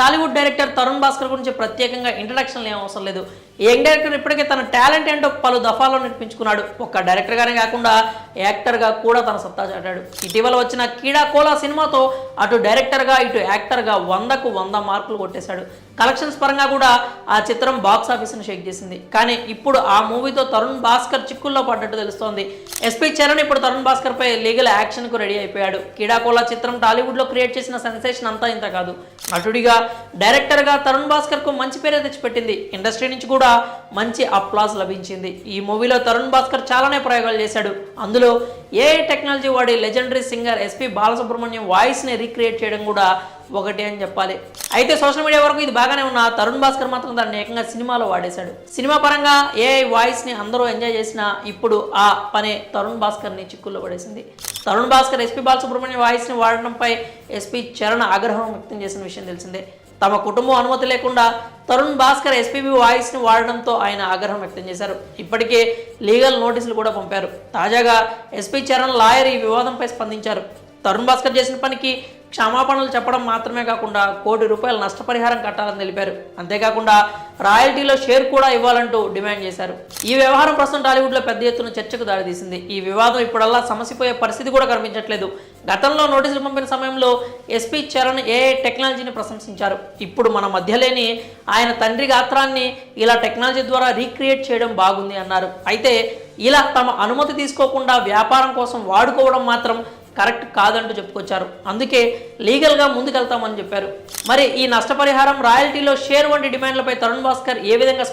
Tollywood director Tarun Bhaskar గురించి ప్రత్యేకంగా ఇంట్రడక్షన్లు ఏం అవసరం లేదు. యంగ్ డైరెక్టర్ ఇప్పటికే తన టాలెంట్ ఏంటో పలు దఫాల్లో నిరూపించుకున్నాడు. ఒక్క డైరెక్టర్గానే కాకుండా యాక్టర్గా కూడా తన సత్తా చాటాడు. ఇటీవల వచ్చిన కీడా కోలా సినిమాతో అటు డైరెక్టర్గా ఇటు యాక్టర్గా 100కు 100 మార్కులు కొట్టేశాడు. కలెక్షన్స్ పరంగా కూడా ఆ చిత్రం బాక్స్ ఆఫీస్ను షేక్ చేసింది. కానీ ఇప్పుడు ఆ మూవీతో తరుణ్ భాస్కర్ చిక్కుల్లో పడ్డట్టు తెలుస్తోంది. ఎస్పీ చరణ్ ఇప్పుడు తరుణ్ భాస్కర్ పై లీగల్ యాక్షన్కు రెడీ అయిపోయాడు. కీడా కోలా చిత్రం టాలీవుడ్లో క్రియేట్ చేసిన సెన్సేషన్ అంతా ఇంత కాదు. నటుడిగా డైరెక్టర్గా తరుణ్ భాస్కర్కు మంచి పేరే తెచ్చిపెట్టింది. ఇండస్ట్రీ నుంచి కూడా మంచి అప్లాజ్ లభించింది. ఈ మూవీలో తరుణ్ భాస్కర్ చాలానే ప్రయోగాలు చేశాడు. అందులో ఏఐ టెక్నాలజీ వాడి లెజెండరీ సింగర్ ఎస్పీ బాలసుబ్రహ్మణ్యం వాయిస్ని రీక్రియేట్ చేయడం కూడా ఒకటి అని చెప్పాలి. అయితే సోషల్ మీడియా వరకు ఇది బాగానే ఉన్న తరుణ్ భాస్కర్ మాత్రం దాన్ని ఏకంగా సినిమాలో వాడేశాడు. సినిమా పరంగా ఏఐ వాయిస్ని అందరూ ఎంజాయ్ చేసినా ఇప్పుడు ఆ పనే తరుణ్ భాస్కర్ని చిక్కుల్లో పడేసింది. తరుణ్ భాస్కర్ ఎస్పీ బాలసుబ్రహ్మణ్యం వాయిస్ని వాడడంపై ఎస్పీ చరణ్ ఆగ్రహం వ్యక్తం చేసిన విషయం తెలిసిందే. తమ కుటుంబం అనుమతి లేకుండా తరుణ్ భాస్కర్ ఎస్పీబీ వాయిస్ని వాడడంతో ఆయన ఆగ్రహం వ్యక్తం చేశారు. ఇప్పటికే లీగల్ నోటీసులు కూడా పంపారు. తాజాగా ఎస్పీ చరణ్ లాయర్ ఈ వివాదంపై స్పందించారు. తరుణ్ భాస్కర్ చేసిన పనికి క్షమాపణలు చెప్పడం మాత్రమే కాకుండా ₹1 కోటి నష్టపరిహారం కట్టాలని తెలిపారు. అంతేకాకుండా రాయల్టీలో షేర్ కూడా ఇవ్వాలంటూ డిమాండ్ చేశారు. ఈ వ్యవహారం ప్రస్తుతం టాలీవుడ్లో పెద్ద ఎత్తున చర్చకు దారితీసింది. ఈ వివాదం ఇప్పుడల్లా సమసిపోయే పరిస్థితి కూడా కనిపించట్లేదు. గతంలో నోటీసులు పంపిన సమయంలో ఎస్పీ చరణ్ ఏఐ టెక్నాలజీని ప్రశంసించారు. ఇప్పుడు మన మధ్య లేని ఆయన తండ్రి గాత్రాన్ని ఇలా టెక్నాలజీ ద్వారా రీక్రియేట్ చేయడం బాగుంది అన్నారు. అయితే ఇలా తమ అనుమతి తీసుకోకుండా వ్యాపారం కోసం వాడుకోవడం మాత్రం కరెక్ట్ కాదంటూ చెప్పుకొచ్చారు. అందుకే లీగల్గా ముందుకెళ్తామని చెప్పారు. మరి ఈ నష్టపరిహారం, రాయల్టీలో షేర్ వంటి డిమాండ్లపై తరుణ్ భాస్కర్ ఏ విధంగా